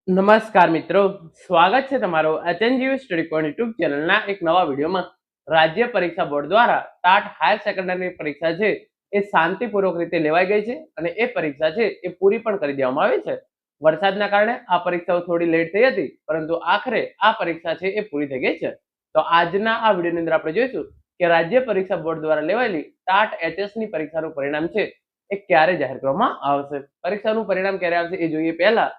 નમસ્કાર મિત્રો, સ્વાગત છે તમારો એચએનજીયુ સ્ટડી પોઈન્ટ યુટ્યુબ ચેનલના એક નવા વિડીયોમાં. રાજ્ય પરીક્ષા બોર્ડ દ્વારા ટાટ હાયર સેકન્ડરીની પરીક્ષા છે એ શાંતિપૂર્વક રીતે લેવાઈ ગઈ છે અને એ પરીક્ષા છે એ પૂરી પણ કરી દેવામાં આવી છે. વરસાદના કારણે આ પરીક્ષાઓ થોડી લેટ થઈ હતી, પરંતુ આખરે આ પરીક્ષા છે એ પૂરી થઈ ગઈ છે. તો આજના આ વિડીયોની અંદર આપણે જોઈશું કે રાજ્ય પરીક્ષા બોર્ડ દ્વારા લેવાયેલી ટાટ એચએસની પરીક્ષાનું પરિણામ છે એ ક્યારે જાહેર કરવામાં આવશે. પરીક્ષાનું પરિણામ ક્યારે આવશે એ જોઈએ પહેલા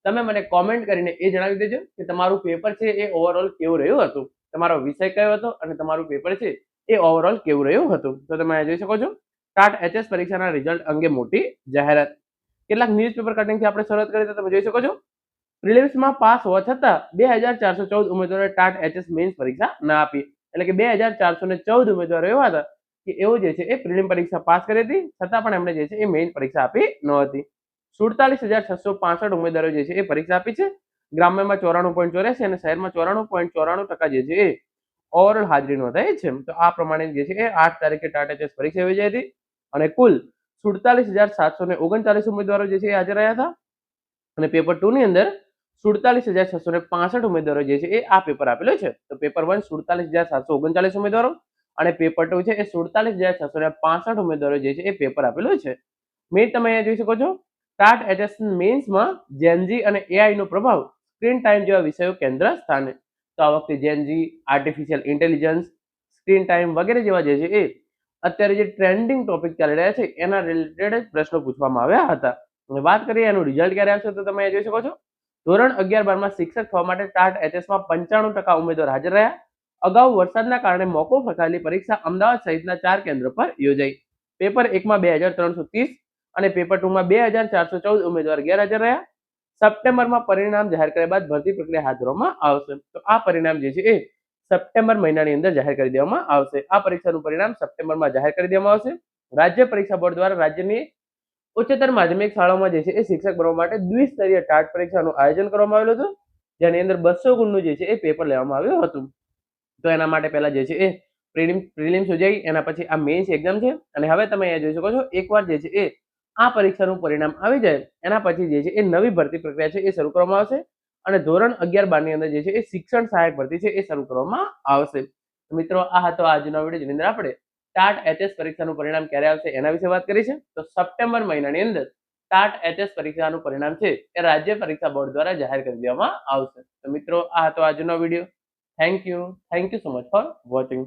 તમે મને કોમેન્ટ કરીને એ જણાવી દેજો કે તમારું પેપર છે એ ઓવરઓલ કેવું રહ્યું હતું, તમારો વિષય કયો હતો અને તમારું પેપર છે એ ઓવરઓલ કેવું રહ્યું હતું. તો તમે જોઈ શકો છો ટાટ એચએસ પરીક્ષાના રિઝલ્ટ અંગે મોટી જાહેરાત. કેટલાક ન્યૂઝપેપર કટિંગથી આપણે શરૂઆત કરીએ તો તમે જોઈ શકો છો પ્રિલિમ્સમાં પાસ હોવા છતાં 2414 ઉમેદવારોએ ટાટ એચએસ મેઇન્સ પરીક્ષા ના આપી. એટલે કે 2414 ઉમેદવારો એવા હતા કે એઓ જે છે એ પ્રિલિમ પરીક્ષા પાસ કરી હતી, છતાં પણ એમણે જે છે એ મેઇન પરીક્ષા આપી ન હતી. 47,665 ઉમેદવારો જે છે એ પરીક્ષા આપી છે. ગ્રામ્યમાં 94.84 અને શહેરમાં 94.94% જે છે એ ઓવરઓલ હાજરી નોંધાઈ છે. તો આ પ્રમાણે જે છે એ 8 તારીખે ટાટ એચએસ પરીક્ષા યોજાઈ હતી અને કુલ 47,739 ઉમેદવારો જે છે એ હાજર રહ્યા હતા અને પેપર 2 ની અંદર 47,665 ઉમેદવારો જે છે એ આ પેપર આપેલો છે. તો પેપર 1 47,739 ઉમેદવારો અને પેપર 2 છે એ 47,665 ઉમેદવારો જે છે એ પેપર આપેલો છે. મેં તમે અહીંયા જોઈ શકો છો ટાટ એચએસ મેઇન્સમાં જેનજી અને એઆઈ નો પ્રભાવ સ્ક્રીન ટાઈમ જેવા વિષયો કેન્દ્ર સ્થાને. તો આ વખતે Gen Z, artificial intelligence, screen time વગેરે જેવા જે છે એ અત્યારે જે ટ્રેન્ડિંગ ટોપિક ચાલી રહ્યા છે એના રિલેટેડ પ્રશ્નો પૂછવામાં આવ્યા હતા. અને વાત કરીએ એનું રિઝલ્ટ ક્યારે આવશે તો તમે જોઈ શકો છો ધોરણ 11-12માં શિક્ષક થવા માટે ટાટ એચએસમાં 95% ઉમેદવાર હાજર રહ્યા. અગાઉ વરસાદના કારણે મોકૂફ રખાયેલી પરીક્ષા અમદાવાદ સહિતના 4 કેન્દ્ર પર યોજાઈ. પેપર 1માં 2330 અને પેપર 2માં 2414 ઉમેદવાર ગેરહાજર રહ્યા. સપ્ટેમ્બરમાં પરિણામ જાહેર કર્યા બાદ ભરતી પ્રક્રિયા હાથ ધરવામાં આવશે. તો આ પરિણામ જે છે એ સપ્ટેમ્બર મહિનાની અંદર જાહેર કરી દેવામાં આવશે. આ પરીક્ષાનું પરિણામ સપ્ટેમ્બરમાં જાહેર કરી દેવામાં આવશે. રાજ્ય પરીક્ષા બોર્ડ દ્વારા રાજ્યની ઉચ્ચતર માધ્યમિક શાળાઓમાં જે છે એ શિક્ષક બનવા માટે દ્વિસ્તરીય ટાટ પરીક્ષાનું આયોજન કરવામાં આવેલું હતું, જેની અંદર 200 ગુણનું જે છે એ પેપર લેવામાં આવ્યું હતું. તો એના માટે પહેલા જે છે એ પ્રિલિમ્સ યોજાઈ, એના પછી આ મેઇન્સ એક્ઝામ છે અને હવે તમે અહીંયા જોઈ શકો છો એકવાર જે છે એ આ પરીક્ષાનું પરિણામ આવી જાય એના પછી જે છે એ નવી ભરતી પ્રક્રિયા છે એ શરૂ કરવામાં આવશે અને ધોરણ 11-12 ની અંદર જે છે એ શિક્ષણ સહાયક ભરતી છે એ શરૂ કરવામાં આવશે. મિત્રો, આ હતો આજનો વિડીયો જેની અંદર આપણે ટાટ એચએસ પરીક્ષાનું પરિણામ ક્યારે આવશે એના વિશે વાત કરી છે. તો સપ્ટેમ્બર મહિનાની અંદર ટાટ એચએસ પરીક્ષાનું પરિણામ છે એ રાજ્ય પરીક્ષા બોર્ડ દ્વારા જાહેર કરી દેવામાં આવશે. તો મિત્રો, આ હતો આજનો video. Thank you so much for watching.